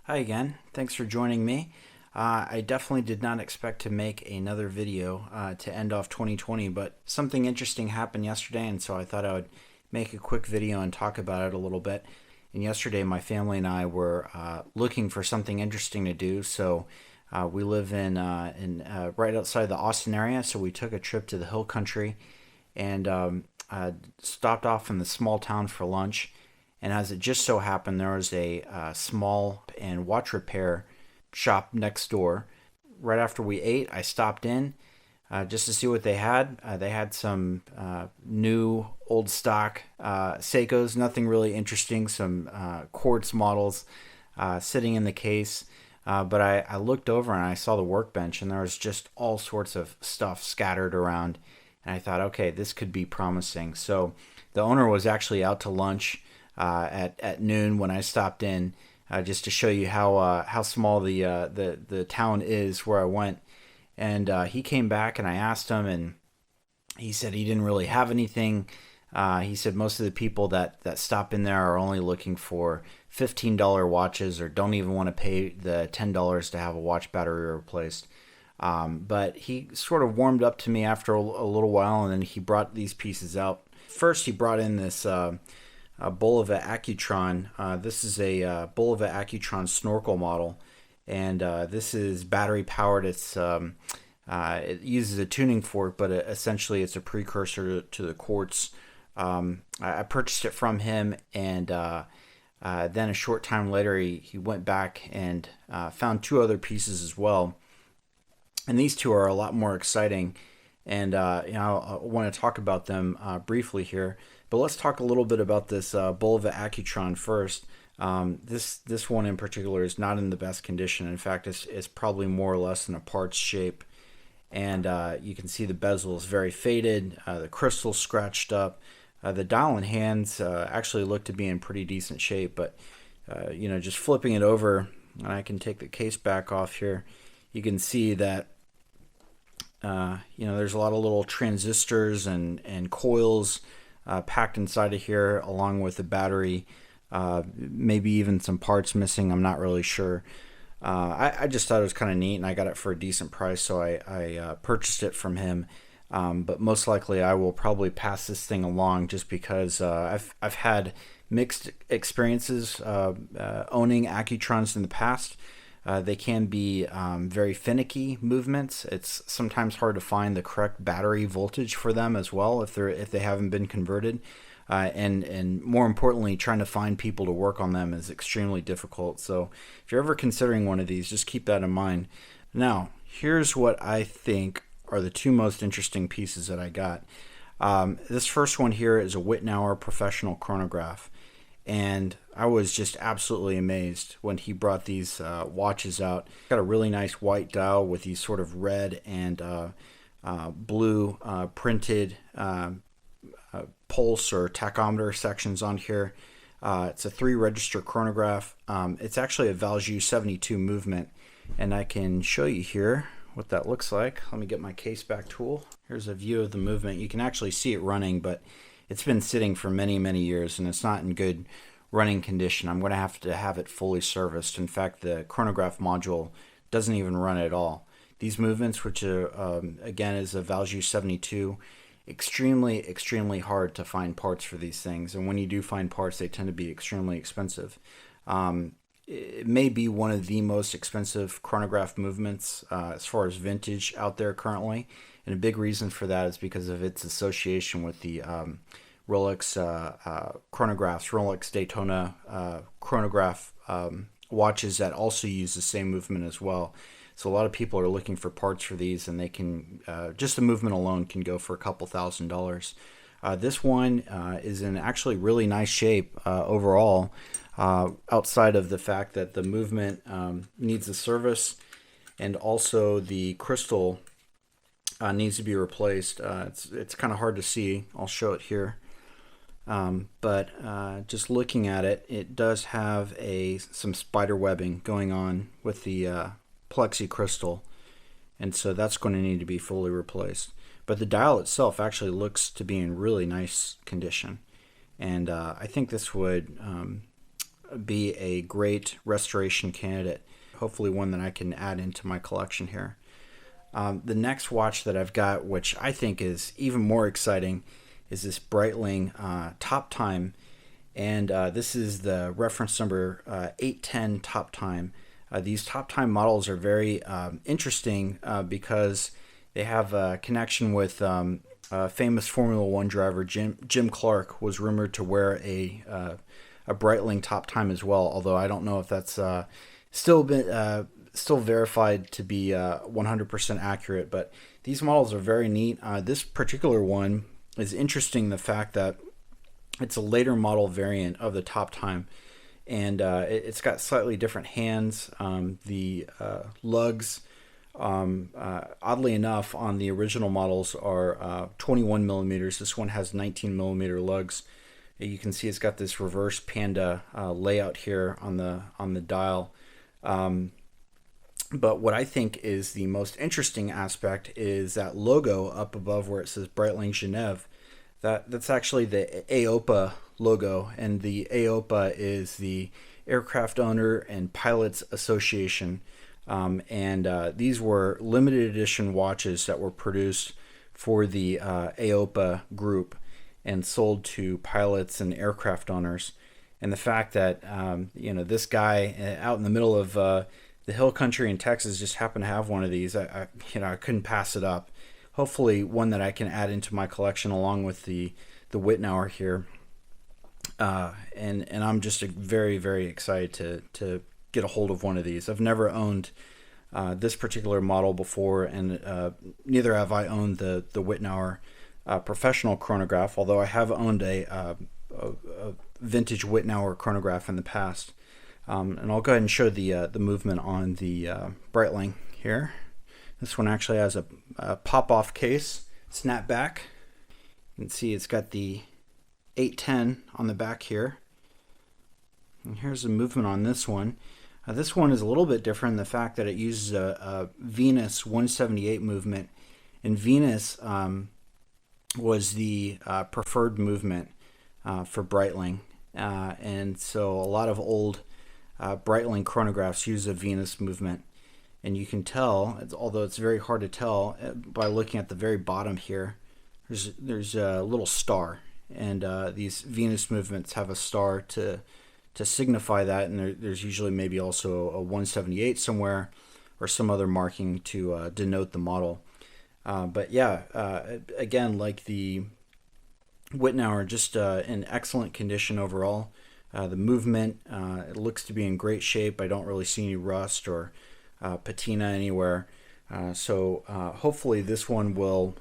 Hi again. Thanks for joining me. I definitely did not expect to make another video to end off 2020, but something interesting happened yesterday, and so I thought I would make a quick video and talk about it a little bit. And yesterday, my family and I were looking for something interesting to do, so we live in right outside the Austin area, so we took a trip to the Hill Country and stopped off in the small town for lunch. And as it just so happened, there was a small and watch repair shop next door. Right after we ate, I stopped in just to see what they had. They had some new old stock Seikos, nothing really interesting, some quartz models sitting in the case. But I looked over and I saw the workbench, and there was just all sorts of stuff scattered around. And I thought, okay, this could be promising. So the owner was actually out to lunch at noon when I stopped in, just to show you how small the town is where I went. And he came back, and I asked him, and he said he didn't really have anything. He said most of the people that stop in there are only looking for $15 watches, or don't even want to pay the $10 to have a watch battery replaced. But he sort of warmed up to me after a little while, and then he brought these pieces out. First, he brought in this Bulova Accutron. This is a Bulova Accutron snorkel model, and this is battery powered. It uses a tuning fork, but essentially it's a precursor to the quartz. I purchased it from him, and then a short time later he went back and found two other pieces as well. And these two are a lot more exciting, and I want to talk about them briefly here. But let's talk a little bit about this Bulova Accutron first. This one in particular is not in the best condition. In fact, it's probably more or less in a parts shape. And you can see the bezel is very faded, the crystal's scratched up. The dial and hands actually look to be in pretty decent shape, but just flipping it over, and I can take the case back off here, you can see that there's a lot of little transistors and coils packed inside of here, along with the battery, maybe even some parts missing. I'm not really sure. I just thought it was kind of neat, and I got it for a decent price, so I purchased it from him. But most likely I will probably pass this thing along, just because I've had mixed experiences owning Accutrons in the past. They can be very finicky movements. It's sometimes hard to find the correct battery voltage for them as well if they haven't been converted. And more importantly, trying to find people to work on them is extremely difficult. So if you're ever considering one of these, just keep that in mind. Now, here's what I think are the two most interesting pieces that I got. This first one here is a Wittnauer professional chronograph. And I was just absolutely amazed when he brought these watches out. Got a really nice white dial with these sort of red and blue printed pulse or tachometer sections on here. It's a 3-register chronograph. It's actually a Valjoux 72 movement, and I can show you here what that looks like. Let me get my case back tool. Here's a view of the movement. You can actually see it running, but it's been sitting for many years, and it's not in good running condition. I'm going to have it fully serviced. In fact, the chronograph module doesn't even run at all. These movements, which again is a Valjoux 72, extremely hard to find parts for these things, and when you do find parts, they tend to be extremely expensive. It may be one of the most expensive chronograph movements as far as vintage out there currently, and a big reason for that is because of its association with the Rolex chronographs, Rolex Daytona chronograph watches that also use the same movement as well. So a lot of people are looking for parts for these, and they can just the movement alone can go for a couple $1,000s. This one is in actually really nice shape overall, outside of the fact that the movement needs a service, and also the crystal needs to be replaced. It's kind of hard to see. I'll show it here. But just looking at it, it does have some spider webbing going on with the plexi crystal, and so that's going to need to be fully replaced. But the dial itself actually looks to be in really nice condition, and I think this would be a great restoration candidate. Hopefully one that I can add into my collection here. The next watch that I've got, which I think is even more exciting, is this Breitling Top Time. And this is the reference number 810 Top Time. These Top Time models are very interesting because they have a connection with famous Formula One driver Jim Clark was rumored to wear a Breitling Top Time as well. Although I don't know if that's still verified to be 100% accurate. But these models are very neat. This particular one is interesting. The fact that it's a later model variant of the Top Time, and it's got slightly different hands. The lugs, oddly enough, on the original models are 21 millimeters. This one has 19 millimeter lugs. You can see it's got this reverse panda layout here on the dial. But what I think is the most interesting aspect is that logo up above where it says Breitling Genève. That's actually the AOPA logo, and the AOPA is the Aircraft Owner and Pilots Association. These were limited edition watches that were produced for the AOPA group and sold to pilots and aircraft owners. And the fact that this guy out in the middle of the hill country in Texas just happened to have one of these, I couldn't pass it up. Hopefully one that I can add into my collection along with the Wittnauer here. And I'm just very, very excited to get a hold of one of these. I've never owned this particular model before, and neither have I owned the Wittnauer professional chronograph, although I have owned a vintage Wittnauer chronograph in the past. And I'll go ahead and show the movement on the Breitling here. This one actually has a pop-off case, snap back. You can see it's got the 810 on the back here. And here's the movement on this one. This one is a little bit different in the fact that it uses a Venus 178 movement. And Venus was the preferred movement for Breitling. And so a lot of old Breitling chronographs use a Venus movement. And you can tell, although it's very hard to tell, by looking at the very bottom here, there's a little star. And these Venus movements have a star to signify that, and there's usually maybe also a 178 somewhere or some other marking to denote the model. But yeah, again, like the Wittnauer, just in excellent condition overall. The movement, it looks to be in great shape. I don't really see any rust or patina anywhere. So hopefully this one will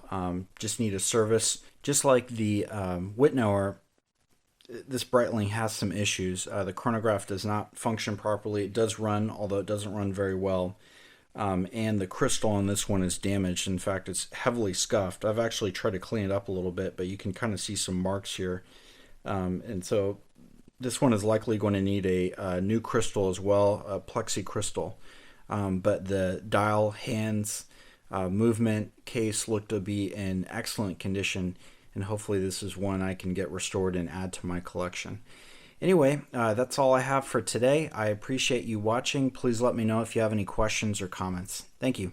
just need a service. Just like the Wittnauer, this Breitling has some issues. The chronograph does not function properly. It does run, although it doesn't run very well. And the crystal on this one is damaged. In fact, it's heavily scuffed. I've actually tried to clean it up a little bit, but you can kind of see some marks here. And so this one is likely going to need a new crystal as well, a plexi crystal. But the dial, hands, movement, case look to be in excellent condition, and hopefully this is one I can get restored and add to my collection. Anyway, that's all I have for today. I appreciate you watching. Please let me know if you have any questions or comments. Thank you.